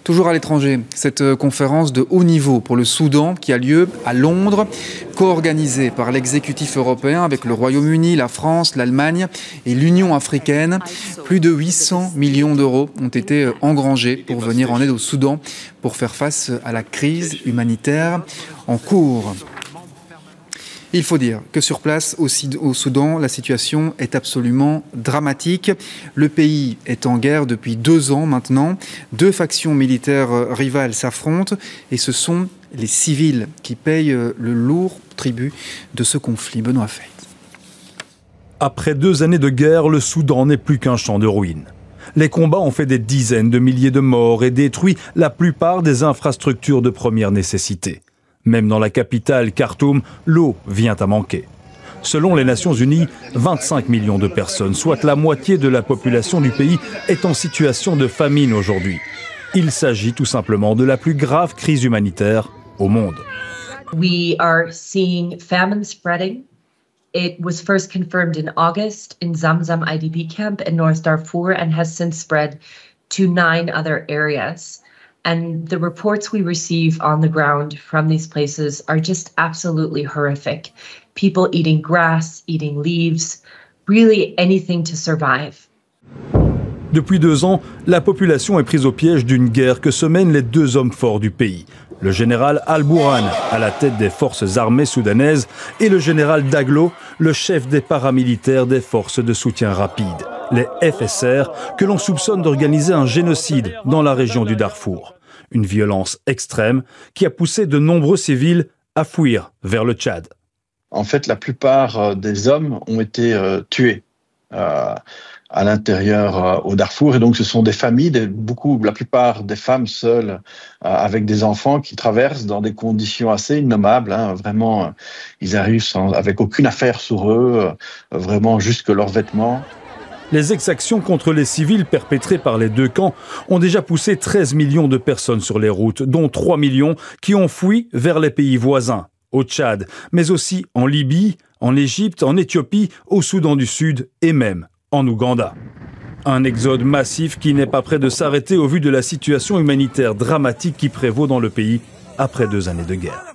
Toujours à l'étranger, cette conférence de haut niveau pour le Soudan qui a lieu à Londres, co-organisée par l'exécutif européen avec le Royaume-Uni, la France, l'Allemagne et l'Union africaine. Plus de 800 millions d'euros ont été engrangés pour venir en aide au Soudan pour faire face à la crise humanitaire en cours. Il faut dire que sur place, au Soudan, la situation est absolument dramatique. Le pays est en guerre depuis 2 ans maintenant. 2 factions militaires rivales s'affrontent et ce sont les civils qui payent le lourd tribut de ce conflit. Benoît Feit. Après 2 années de guerre, le Soudan n'est plus qu'un champ de ruines. Les combats ont fait des dizaines de milliers de morts et détruit la plupart des infrastructures de première nécessité. Même dans la capitale, Khartoum, l'eau vient à manquer. Selon les Nations Unies, 25 millions de personnes, soit la moitié de la population du pays, est en situation de famine aujourd'hui. Il s'agit tout simplement de la plus grave crise humanitaire au monde. We are seeing famine spreading. It was first confirmed in August in Zamzam IDP camp in North Darfur and has since spread to 9 other areas. And the reports we receive on the ground from these places are just absolutely horrific. People eating grass, eating leaves, really anything to survive. Depuis 2 ans, la population est prise au piège d'une guerre que se mènent les 2 hommes forts du pays. Le général Al-Bourhan, à la tête des forces armées soudanaises, et le général Daglo, le chef des paramilitaires des forces de soutien rapide, les FSR, que l'on soupçonne d'organiser un génocide dans la région du Darfour. Une violence extrême qui a poussé de nombreux civils à fuir vers le Tchad. En fait, la plupart des hommes ont été tués à l'intérieur au Darfour. Et donc, ce sont des familles, la plupart des femmes seules avec des enfants qui traversent dans des conditions assez innommables. Vraiment, ils arrivent avec aucune affaire sur eux, vraiment juste que leurs vêtements. Les exactions contre les civils perpétrées par les 2 camps ont déjà poussé 13 millions de personnes sur les routes, dont 3 millions qui ont fui vers les pays voisins, au Tchad, mais aussi en Libye, en Égypte, en Éthiopie, au Soudan du Sud et même en Ouganda. Un exode massif qui n'est pas près de s'arrêter au vu de la situation humanitaire dramatique qui prévaut dans le pays après 2 années de guerre.